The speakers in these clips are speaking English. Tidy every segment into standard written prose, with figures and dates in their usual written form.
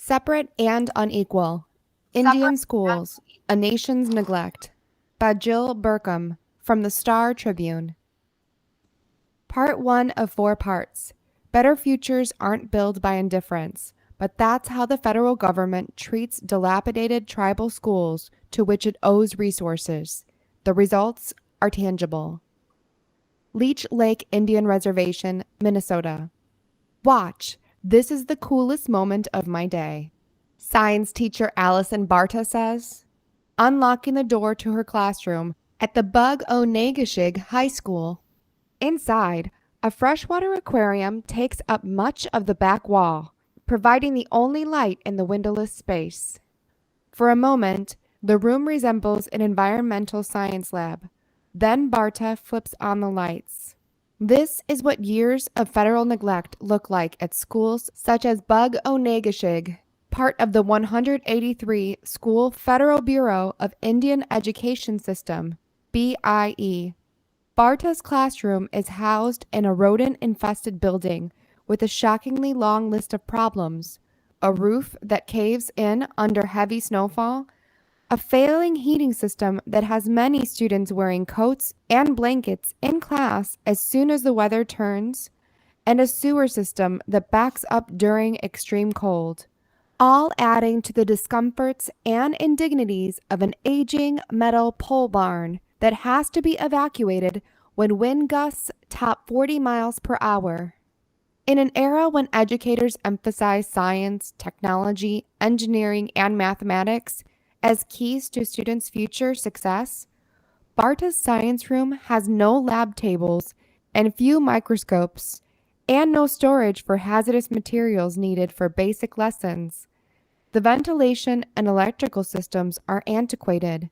Separate and Unequal. Indian Schools, A Nation's Neglect. By Jill Burcum, from the Star Tribune. Part 1 of 4 parts. Better futures aren't built by indifference, but that's how the federal government treats dilapidated tribal schools to which it owes resources. The results are tangible. Leech Lake Indian Reservation, Minnesota. Watch, this is the coolest moment of my day, science teacher Allison Barta says, unlocking the door to her classroom at the Bug-O-Nagashig High School. Inside, a freshwater aquarium takes up much of the back wall, providing the only light in the windowless space. For a moment, the room resembles an environmental science lab. Then Barta flips on the lights. This is what years of federal neglect look like at schools such as Bug-O-Nagashig, part of the 183 School Federal Bureau of Indian Education System, BIE. Barta's classroom is housed in a rodent-infested building with a shockingly long list of problems: a roof that caves in under heavy snowfall, a failing heating system that has many students wearing coats and blankets in class as soon as the weather turns, and a sewer system that backs up during extreme cold, all adding to the discomforts and indignities of an aging metal pole barn that has to be evacuated when wind gusts top 40 miles per hour. In an era when educators emphasize science, technology, engineering, and mathematics as keys to students' future success, Barta's science room has no lab tables and few microscopes, and no storage for hazardous materials needed for basic lessons. The ventilation and electrical systems are antiquated.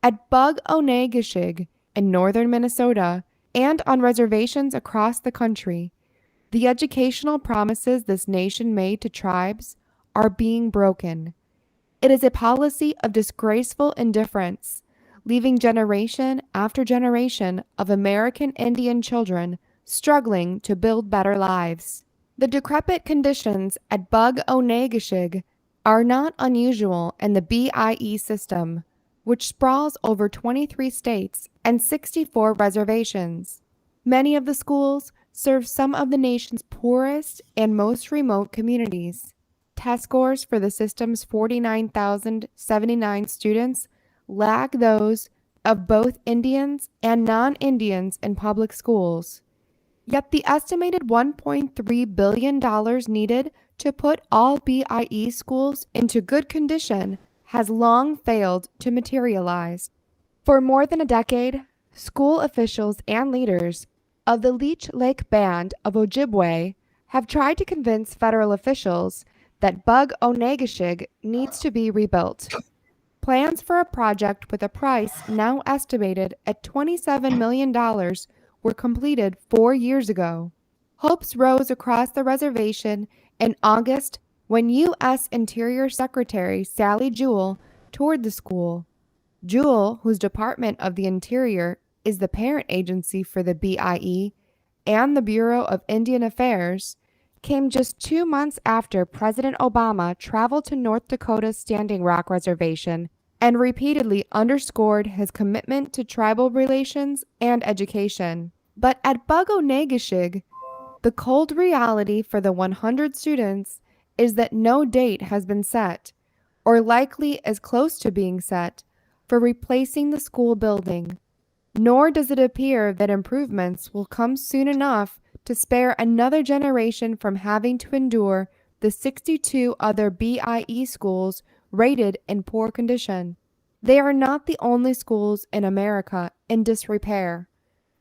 At Bug-O-Nagashig in northern Minnesota and on reservations across the country, the educational promises this nation made to tribes are being broken. It is a policy of disgraceful indifference, leaving generation after generation of American Indian children struggling to build better lives. The decrepit conditions at Bug-O-Nagashig are not unusual in the BIE system, which sprawls over 23 states and 64 reservations. Many of the schools serve some of the nation's poorest and most remote communities. Test scores for the system's 49,079 students lag those of both Indians and non-Indians in public schools. Yet the estimated $1.3 billion needed to put all BIE schools into good condition has long failed to materialize. For more than a decade, school officials and leaders of the Leech Lake Band of Ojibwe have tried to convince federal officials that Bug-O-Nagashig needs to be rebuilt. Plans for a project with a price now estimated at $27 million were completed 4 years ago. Hopes rose across the reservation in August when U.S. Interior Secretary Sally Jewell toured the school. Jewell, whose Department of the Interior is the parent agency for the BIE and the Bureau of Indian Affairs, came just 2 months after President Obama traveled to North Dakota's Standing Rock Reservation and repeatedly underscored his commitment to tribal relations and education. But at Bug-O-Nagashig, the cold reality for the 100 students is that no date has been set, or likely is close to being set, for replacing the school building. Nor does it appear that improvements will come soon enough to spare another generation from having to endure the 62 other BIE schools rated in poor condition. They are not the only schools in America in disrepair.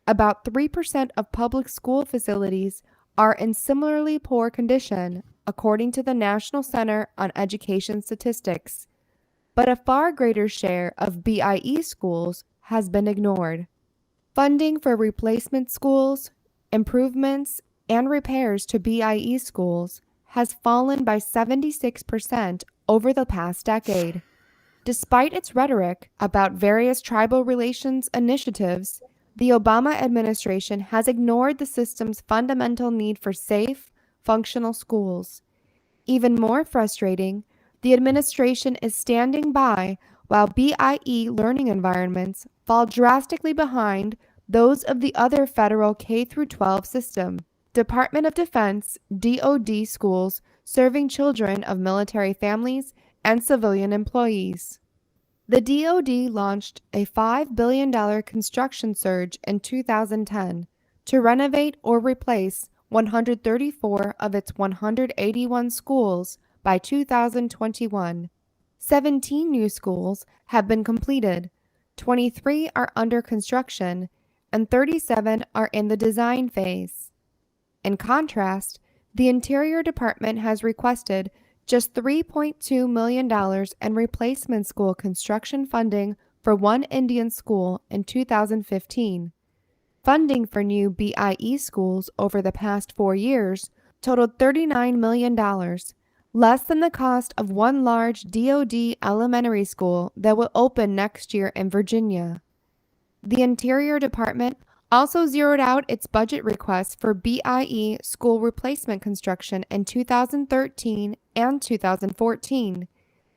About 3% of public school facilities are in similarly poor condition, according to the National Center on Education Statistics. But a far greater share of BIE schools has been ignored. Funding for replacement schools, improvements, and repairs to BIE schools has fallen by 76% over the past decade. Despite its rhetoric about various tribal relations initiatives, the Obama administration has ignored the system's fundamental need for safe, functional schools. Even more frustrating, the administration is standing by while BIE learning environments fall drastically behind those of the other federal K-12 system. Department of Defense (DoD) schools serving children of military families and civilian employees. The DoD launched a $5 billion construction surge in 2010 to renovate or replace 134 of its 181 schools by 2021. 17 new schools have been completed, 23 are under construction, and 37 are in the design phase. In contrast, the Interior Department has requested just $3.2 million in replacement school construction funding for one Indian school in 2015. Funding for new BIE schools over the past 4 years totaled $39 million, less than the cost of one large DoD elementary school that will open next year in Virginia. The Interior Department also zeroed out its budget requests for BIE school replacement construction in 2013 and 2014.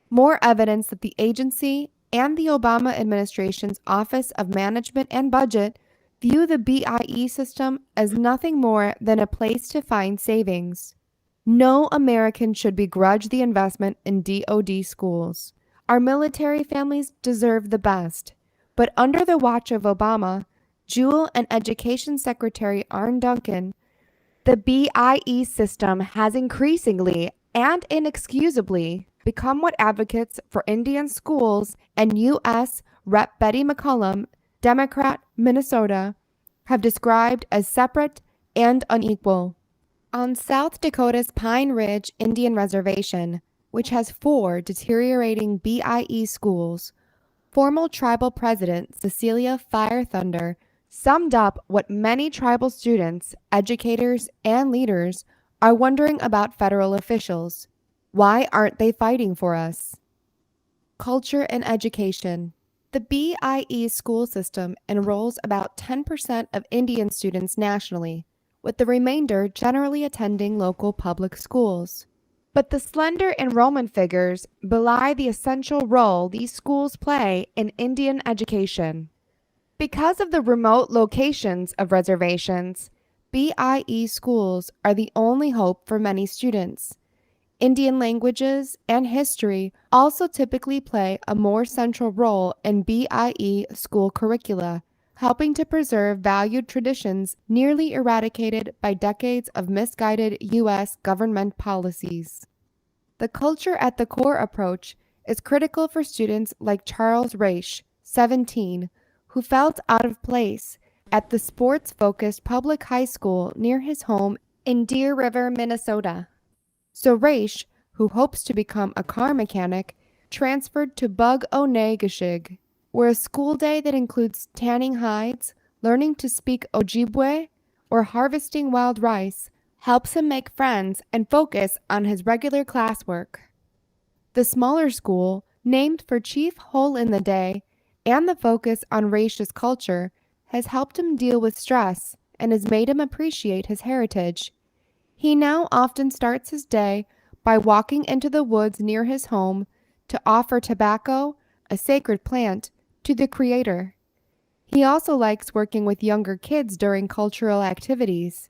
More evidence that the agency and the Obama administration's Office of Management and Budget view the BIE system as nothing more than a place to find savings. No American should begrudge the investment in DoD schools. Our military families deserve the best. But under the watch of Obama, Jewel and Education Secretary Arne Duncan, the BIE system has increasingly and inexcusably become what advocates for Indian schools and U.S. Rep. Betty McCollum, Democrat, Minnesota, have described as separate and unequal. On South Dakota's Pine Ridge Indian Reservation, which has 4 deteriorating BIE schools, former tribal president Cecilia Fire Thunder summed up what many tribal students, educators, and leaders are wondering about federal officials. Why aren't they fighting for us? Culture and education. The BIE school system enrolls about 10% of Indian students nationally, with the remainder generally attending local public schools. But the slender enrollment figures belie the essential role these schools play in Indian education. Because of the remote locations of reservations, BIE schools are the only hope for many students. Indian languages and history also typically play a more central role in BIE school curricula, helping to preserve valued traditions nearly eradicated by decades of misguided U.S. government policies. The culture at the core approach is critical for students like Charles Raish, 17, who felt out of place at the sports-focused public high school near his home in Deer River, Minnesota. So Raish, who hopes to become a car mechanic, transferred to Bug-O-Nay-Gashig, where a school day that includes tanning hides, learning to speak Ojibwe, or harvesting wild rice helps him make friends and focus on his regular classwork. The smaller school, named for Chief Hole in the Day, and the focus on Raish's culture, has helped him deal with stress and has made him appreciate his heritage. He now often starts his day by walking into the woods near his home to offer tobacco, a sacred plant, to the Creator. He also likes working with younger kids during cultural activities.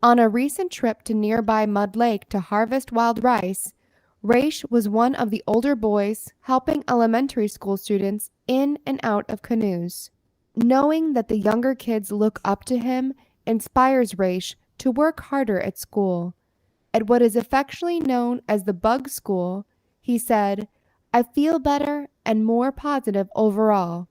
On a recent trip to nearby Mud Lake to harvest wild rice, Raish was one of the older boys helping elementary school students in and out of canoes. Knowing that the younger kids look up to him inspires Raish to work harder at school. At what is affectionately known as the Bug School, he said, "I feel better and more positive overall."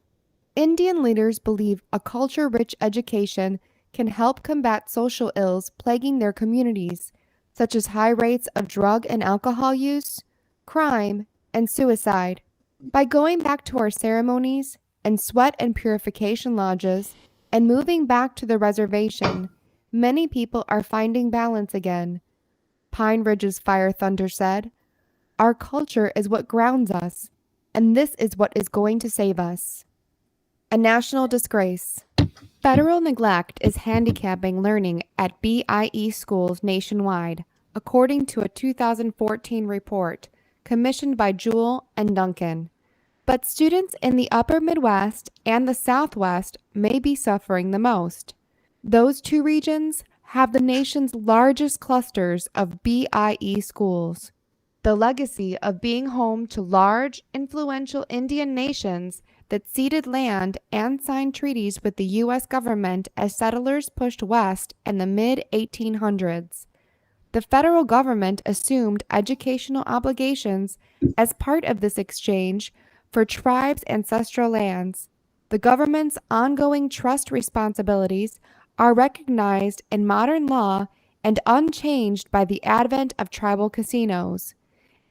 Indian leaders believe a culture-rich education can help combat social ills plaguing their communities, such as high rates of drug and alcohol use, crime, and suicide. By going back to our ceremonies and sweat and purification lodges and moving back to the reservation, many people are finding balance again. Pine Ridge's Fire Thunder said, "Our culture is what grounds us, and this is what is going to save us." A national disgrace. Federal neglect is handicapping learning at BIE schools nationwide, according to a 2014 report commissioned by Jewell and Duncan. But students in the upper Midwest and the Southwest may be suffering the most. Those two regions have the nation's largest clusters of BIE schools. The legacy of being home to large, influential Indian nations that ceded land and signed treaties with the U.S. government as settlers pushed west in the mid-1800s. The federal government assumed educational obligations as part of this exchange for tribes' ancestral lands. The government's ongoing trust responsibilities are recognized in modern law and unchanged by the advent of tribal casinos.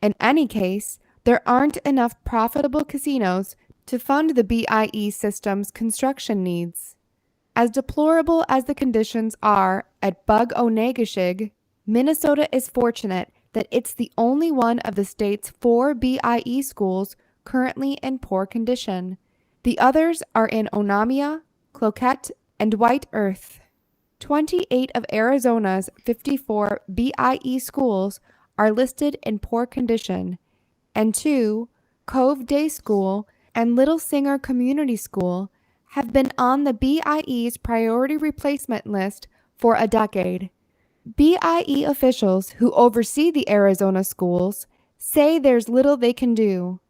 In any case, there aren't enough profitable casinos to fund the BIE system's construction needs. As deplorable as the conditions are at Bug-O-Negashig, Minnesota is fortunate that it's the only one of the state's 4 BIE schools currently in poor condition. The others are in Onamia, Cloquet, and White Earth. 28 of Arizona's 54 BIE schools are listed in poor condition, and 2, Cove Day School and Little Singer Community School, have been on the BIE's priority replacement list for a decade. BIE officials who oversee the Arizona schools say there's little they can do.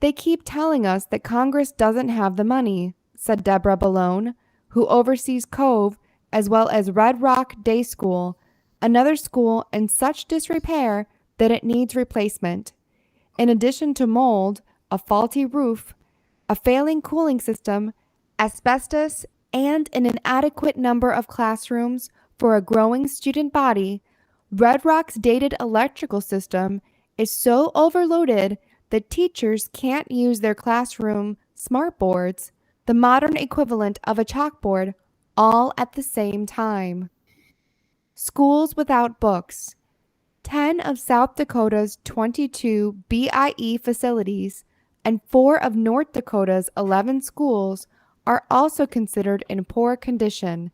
They keep telling us that Congress doesn't have the money, said Deborah Ballone, who oversees Cove as well as Red Rock Day School, another school in such disrepair that it needs replacement. In addition to mold, a faulty roof, a failing cooling system, asbestos, and an inadequate number of classrooms for a growing student body, Red Rock's dated electrical system is so overloaded that teachers can't use their classroom smartboards, the modern equivalent of a chalkboard, all at the same time. Schools without books. 10 of South Dakota's 22 BIE facilities and 4 of North Dakota's 11 schools are also considered in poor condition,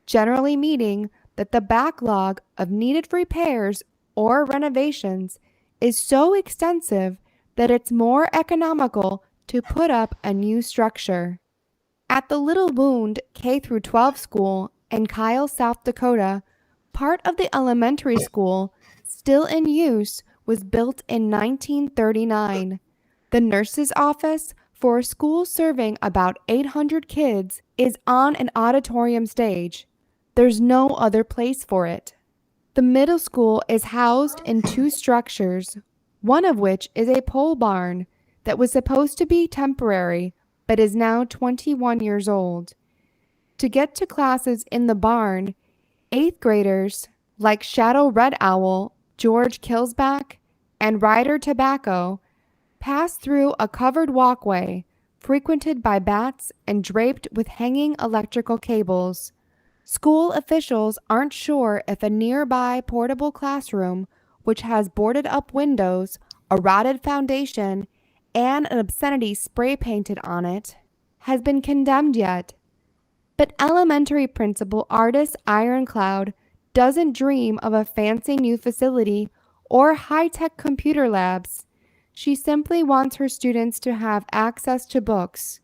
generally meaning that the backlog of needed repairs or renovations is so extensive that it's more economical to put up a new structure. At the Little Wound K-12 school in Kyle, South Dakota, part of the elementary school still in use was built in 1939. The nurse's office for a school serving about 800 kids is on an auditorium stage. There's no other place for it. The middle school is housed in 2 structures, one of which is a pole barn that was supposed to be temporary but is now 21 years old. To get to classes in the barn, 8th graders like Shadow Red Owl, George Killsback, and Ryder Tobacco pass through a covered walkway frequented by bats and draped with hanging electrical cables. School officials aren't sure if a nearby portable classroom, which has boarded-up windows, a rotted foundation, and an obscenity spray-painted on it, has been condemned yet. But elementary principal Artis Ironcloud doesn't dream of a fancy new facility or high-tech computer labs. She simply wants her students to have access to books.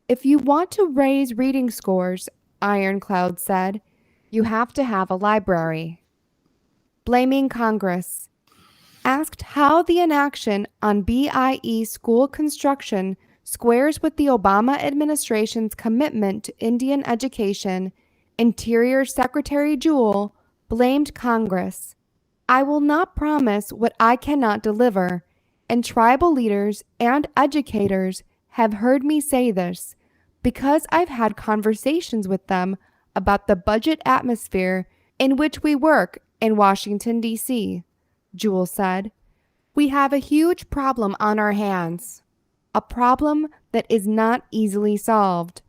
If you want to raise reading scores, Ironcloud said, you have to have a library. Blaming Congress. Asked how the inaction on BIE school construction squares with the Obama administration's commitment to Indian education, Interior Secretary Jewell blamed Congress. I will not promise what I cannot deliver, and tribal leaders and educators have heard me say this because I've had conversations with them about the budget atmosphere in which we work in Washington, D.C., Jewell said. We have a huge problem on our hands, a problem that is not easily solved.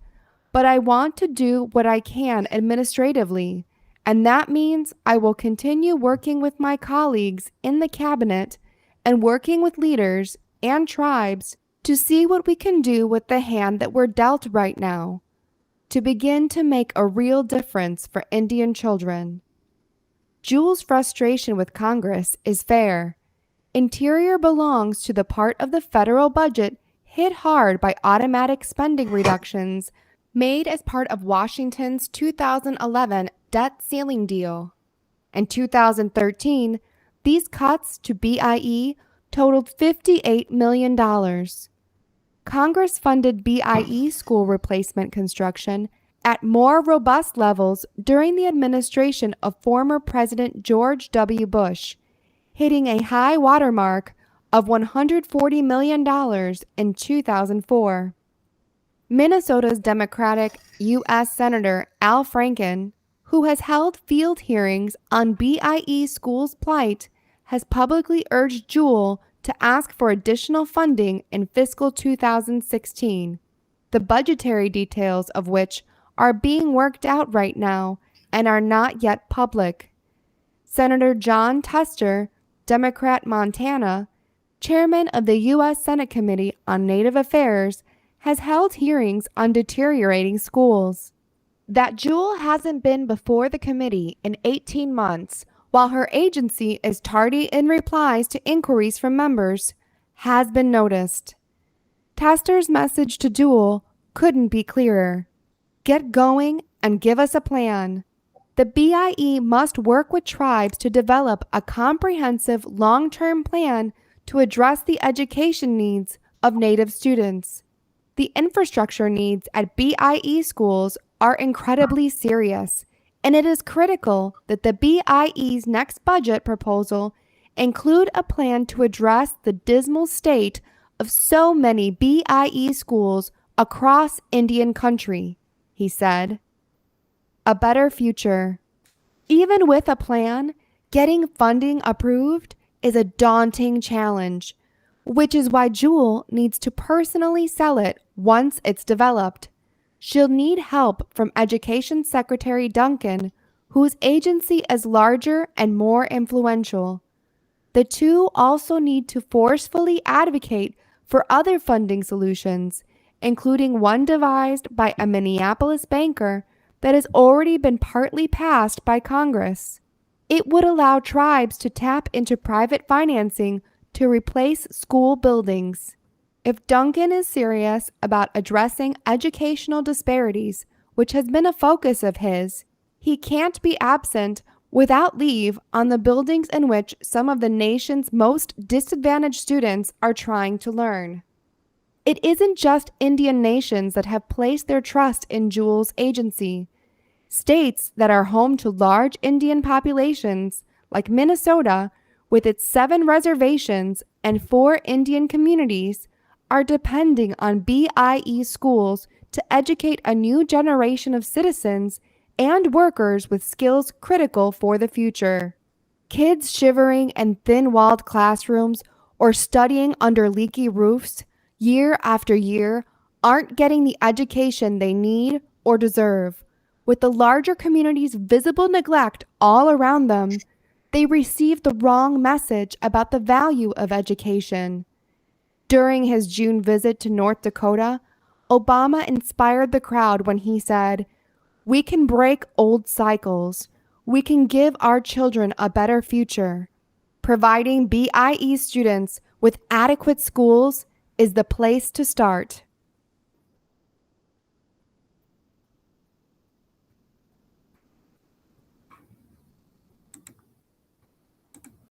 But I want to do what I can administratively, and that means I will continue working with my colleagues in the cabinet and working with leaders and tribes to see what we can do with the hand that we're dealt right now, to begin to make a real difference for Indian children. Jewel's frustration with Congress is fair. Interior belongs to the part of the federal budget hit hard by automatic spending reductions made as part of Washington's 2011 debt ceiling deal. In 2013, these cuts to BIE totaled $58 million. Congress funded BIE school replacement construction at more robust levels during the administration of former President George W. Bush, hitting a high watermark of $140 million in 2004. Minnesota's Democratic U.S. Senator Al Franken, who has held field hearings on BIE schools' plight, has publicly urged Jewel to ask for additional funding in fiscal 2016, the budgetary details of which are being worked out right now and are not yet public. Senator John Tester, Democrat Montana, chairman of the U.S. Senate Committee on Native Affairs, has held hearings on deteriorating schools. That Jewel hasn't been before the committee in 18 months, while her agency is tardy in replies to inquiries from members, has been noticed. Tester's message to Jewel couldn't be clearer. Get going and give us a plan. The BIE must work with tribes to develop a comprehensive long-term plan to address the education needs of Native students. The infrastructure needs at BIE schools are incredibly serious, and it is critical that the BIE's next budget proposal include a plan to address the dismal state of so many BIE schools across Indian country, he said. A better future. Even with a plan, getting funding approved is a daunting challenge, which is why Jewel needs to personally sell it once it's developed. She'll need help from Education Secretary Duncan, whose agency is larger and more influential. The two also need to forcefully advocate for other funding solutions, including one devised by a Minneapolis banker that has already been partly passed by Congress. It would allow tribes to tap into private financing to replace school buildings. If Duncan is serious about addressing educational disparities, which has been a focus of his, he can't be absent without leave on the buildings in which some of the nation's most disadvantaged students are trying to learn. It isn't just Indian nations that have placed their trust in Jewel's agency. States that are home to large Indian populations, like Minnesota, with its 7 reservations and 4 Indian communities, are depending on BIE schools to educate a new generation of citizens and workers with skills critical for the future. Kids shivering in thin-walled classrooms or studying under leaky roofs year after year aren't getting the education they need or deserve. With the larger community's visible neglect all around them, they receive the wrong message about the value of education. During his June visit to North Dakota, Obama inspired the crowd when he said, "We can break old cycles. We can give our children a better future. Providing BIE students with adequate schools is the place to start."